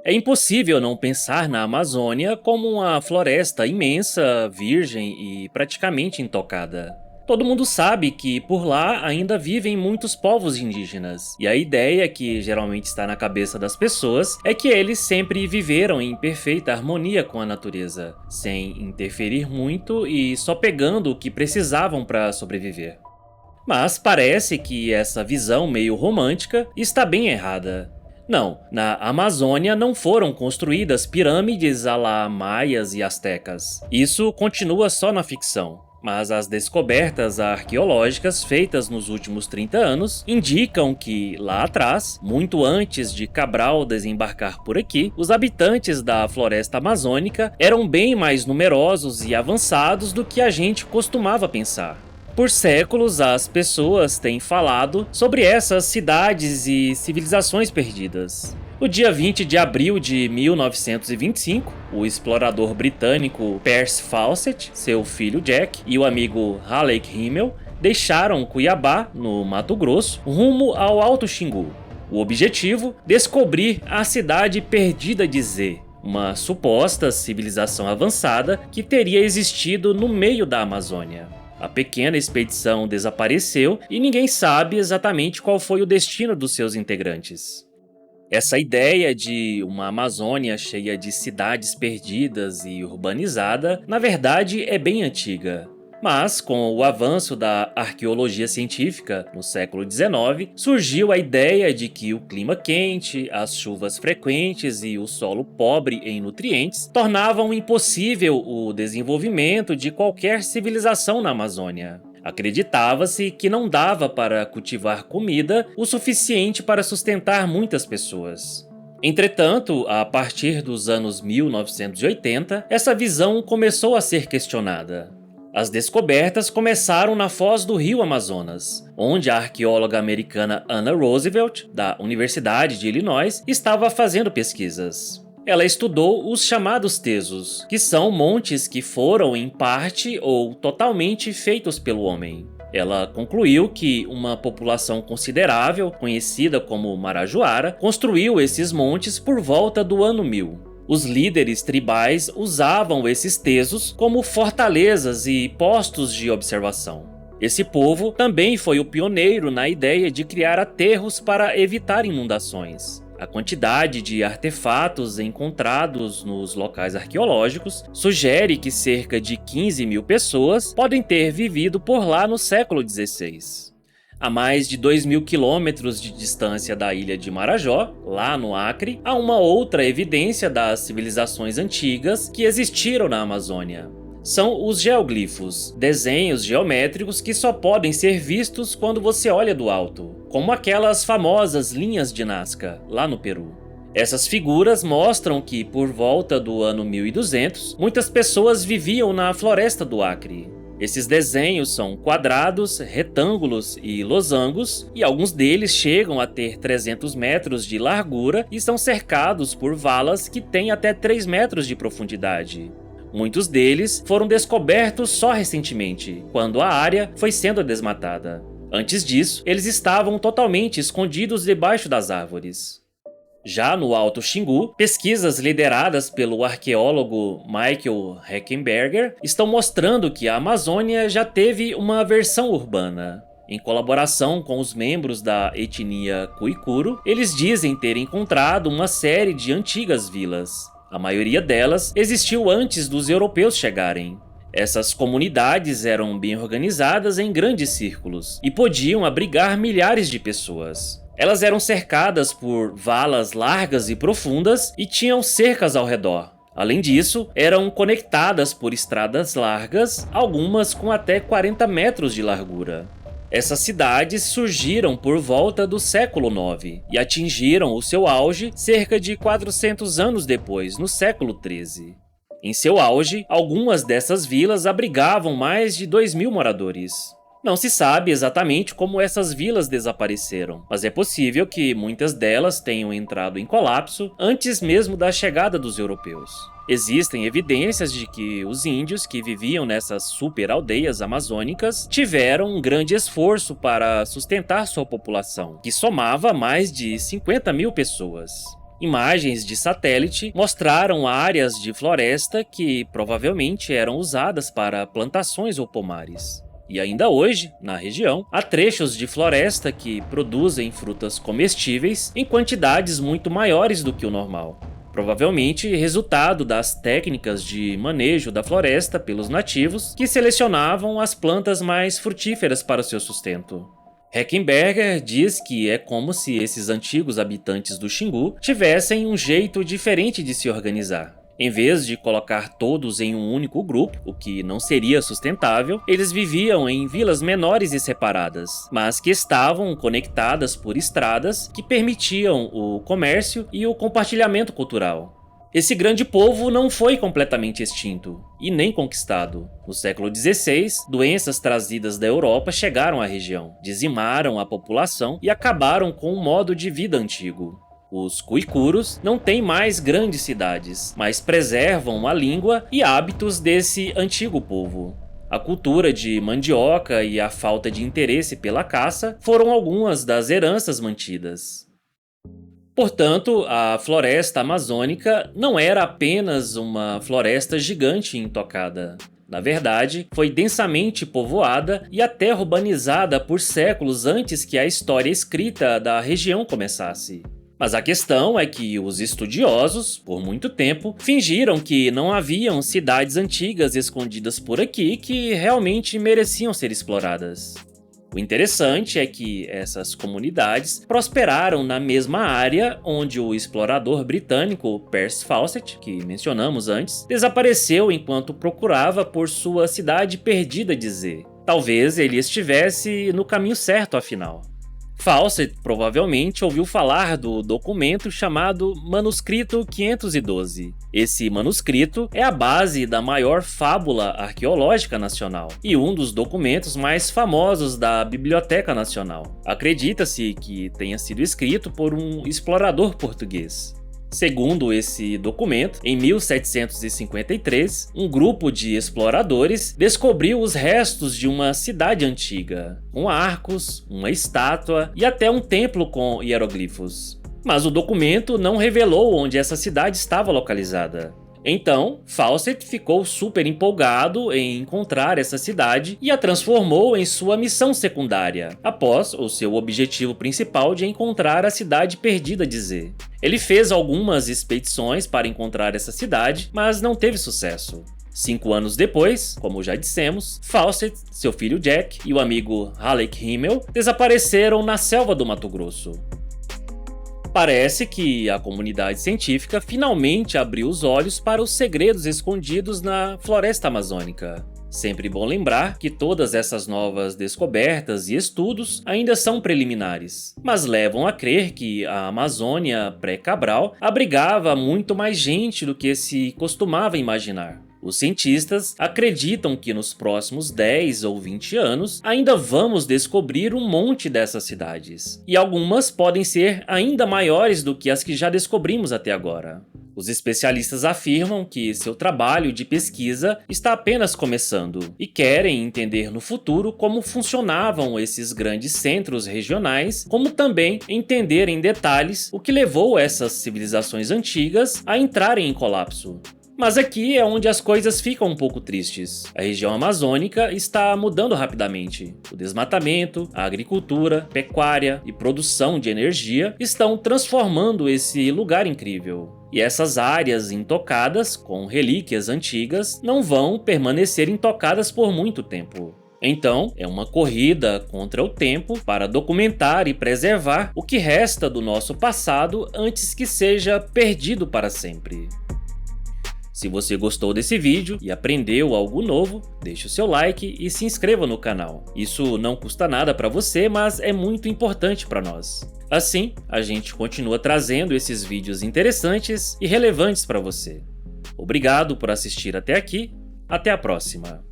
É impossível não pensar na Amazônia como uma floresta imensa, virgem e praticamente intocada. Todo mundo sabe que por lá ainda vivem muitos povos indígenas, e a ideia que geralmente está na cabeça das pessoas é que eles sempre viveram em perfeita harmonia com a natureza, sem interferir muito e só pegando o que precisavam para sobreviver. Mas parece que essa visão meio romântica está bem errada. Não, na Amazônia não foram construídas pirâmides à la maias e astecas. Isso continua só na ficção. Mas as descobertas arqueológicas feitas nos últimos 30 anos indicam que, lá atrás, muito antes de Cabral desembarcar por aqui, os habitantes da floresta amazônica eram bem mais numerosos e avançados do que a gente costumava pensar. Por séculos, as pessoas têm falado sobre essas cidades e civilizações perdidas. No dia 20 de abril de 1925, o explorador britânico Percy Fawcett, seu filho Jack e o amigo Halleck Himmel deixaram Cuiabá, no Mato Grosso, rumo ao Alto Xingu. O objetivo? Descobrir a cidade perdida de Z, uma suposta civilização avançada que teria existido no meio da Amazônia. A pequena expedição desapareceu e ninguém sabe exatamente qual foi o destino dos seus integrantes. Essa ideia de uma Amazônia cheia de cidades perdidas e urbanizada, na verdade, é bem antiga. Mas, com o avanço da arqueologia científica no século XIX, surgiu a ideia de que o clima quente, as chuvas frequentes e o solo pobre em nutrientes tornavam impossível o desenvolvimento de qualquer civilização na Amazônia. Acreditava-se que não dava para cultivar comida o suficiente para sustentar muitas pessoas. Entretanto, a partir dos anos 1980, essa visão começou a ser questionada. As descobertas começaram na foz do rio Amazonas, onde a arqueóloga americana Anna Roosevelt, da Universidade de Illinois, estava fazendo pesquisas. Ela estudou os chamados tesos, que são montes que foram em parte ou totalmente feitos pelo homem. Ela concluiu que uma população considerável, conhecida como Marajoara, construiu esses montes por volta do ano 1000. Os líderes tribais usavam esses tesos como fortalezas e postos de observação. Esse povo também foi o pioneiro na ideia de criar aterros para evitar inundações. A quantidade de artefatos encontrados nos locais arqueológicos sugere que cerca de 15 mil pessoas podem ter vivido por lá no século XVI. A mais de 2.000 quilômetros de distância da ilha de Marajó, lá no Acre, há uma outra evidência das civilizações antigas que existiram na Amazônia. São os geoglifos, desenhos geométricos que só podem ser vistos quando você olha do alto, como aquelas famosas linhas de Nazca, lá no Peru. Essas figuras mostram que, por volta do ano 1200, muitas pessoas viviam na floresta do Acre. Esses desenhos são quadrados, retângulos e losangos, e alguns deles chegam a ter 300 metros de largura e são cercados por valas que têm até 3 metros de profundidade. Muitos deles foram descobertos só recentemente, quando a área foi sendo desmatada. Antes disso, eles estavam totalmente escondidos debaixo das árvores. Já no Alto Xingu, pesquisas lideradas pelo arqueólogo Michael Heckenberger estão mostrando que a Amazônia já teve uma versão urbana. Em colaboração com os membros da etnia Cuicuro, eles dizem ter encontrado uma série de antigas vilas. A maioria delas existiu antes dos europeus chegarem. Essas comunidades eram bem organizadas em grandes círculos e podiam abrigar milhares de pessoas. Elas eram cercadas por valas largas e profundas e tinham cercas ao redor. Além disso, eram conectadas por estradas largas, algumas com até 40 metros de largura. Essas cidades surgiram por volta do século IX e atingiram o seu auge cerca de 400 anos depois, no século XIII. Em seu auge, algumas dessas vilas abrigavam mais de 2.000 moradores. Não se sabe exatamente como essas vilas desapareceram, mas é possível que muitas delas tenham entrado em colapso antes mesmo da chegada dos europeus. Existem evidências de que os índios que viviam nessas super-aldeias amazônicas tiveram um grande esforço para sustentar sua população, que somava mais de 50.000 pessoas. Imagens de satélite mostraram áreas de floresta que provavelmente eram usadas para plantações ou pomares. E ainda hoje, na região, há trechos de floresta que produzem frutas comestíveis em quantidades muito maiores do que o normal. Provavelmente resultado das técnicas de manejo da floresta pelos nativos que selecionavam as plantas mais frutíferas para o seu sustento. Heckenberger diz que é como se esses antigos habitantes do Xingu tivessem um jeito diferente de se organizar. Em vez de colocar todos em um único grupo, o que não seria sustentável, eles viviam em vilas menores e separadas, mas que estavam conectadas por estradas que permitiam o comércio e o compartilhamento cultural. Esse grande povo não foi completamente extinto, e nem conquistado. No século XVI, doenças trazidas da Europa chegaram à região, dizimaram a população e acabaram com o modo de vida antigo. Os cuicuros não têm mais grandes cidades, mas preservam a língua e hábitos desse antigo povo. A cultura de mandioca e a falta de interesse pela caça foram algumas das heranças mantidas. Portanto, a floresta amazônica não era apenas uma floresta gigante e intocada. Na verdade, foi densamente povoada e até urbanizada por séculos antes que a história escrita da região começasse. Mas a questão é que os estudiosos, por muito tempo, fingiram que não haviam cidades antigas escondidas por aqui que realmente mereciam ser exploradas. O interessante é que essas comunidades prosperaram na mesma área onde o explorador britânico Percy Fawcett, que mencionamos antes, desapareceu enquanto procurava por sua cidade perdida de Z. Talvez ele estivesse no caminho certo afinal. Fawcett provavelmente ouviu falar do documento chamado Manuscrito 512. Esse manuscrito é a base da maior fábula arqueológica nacional e um dos documentos mais famosos da Biblioteca Nacional. Acredita-se que tenha sido escrito por um explorador português. Segundo esse documento, em 1753, um grupo de exploradores descobriu os restos de uma cidade antiga, com arcos, uma estátua e até um templo com hieroglifos. Mas o documento não revelou onde essa cidade estava localizada. Então, Fawcett ficou super empolgado em encontrar essa cidade e a transformou em sua missão secundária, após o seu objetivo principal de encontrar a cidade perdida de Z. Ele fez algumas expedições para encontrar essa cidade, mas não teve sucesso. 5 anos depois, como já dissemos, Fawcett, seu filho Jack e o amigo Halleck Himmel desapareceram na selva do Mato Grosso. Parece que a comunidade científica finalmente abriu os olhos para os segredos escondidos na floresta amazônica. Sempre bom lembrar que todas essas novas descobertas e estudos ainda são preliminares, mas levam a crer que a Amazônia pré-Cabral abrigava muito mais gente do que se costumava imaginar. Os cientistas acreditam que nos próximos 10 ou 20 anos ainda vamos descobrir um monte dessas cidades, e algumas podem ser ainda maiores do que as que já descobrimos até agora. Os especialistas afirmam que seu trabalho de pesquisa está apenas começando e querem entender no futuro como funcionavam esses grandes centros regionais, como também entender em detalhes o que levou essas civilizações antigas a entrarem em colapso. Mas aqui é onde as coisas ficam um pouco tristes. A região amazônica está mudando rapidamente. O desmatamento, a agricultura, pecuária e produção de energia estão transformando esse lugar incrível. E essas áreas intocadas, com relíquias antigas, não vão permanecer intocadas por muito tempo. Então, é uma corrida contra o tempo para documentar e preservar o que resta do nosso passado antes que seja perdido para sempre. Se você gostou desse vídeo e aprendeu algo novo, deixe o seu like e se inscreva no canal. Isso não custa nada para você, mas é muito importante para nós. Assim, a gente continua trazendo esses vídeos interessantes e relevantes para você. Obrigado por assistir até aqui, até a próxima!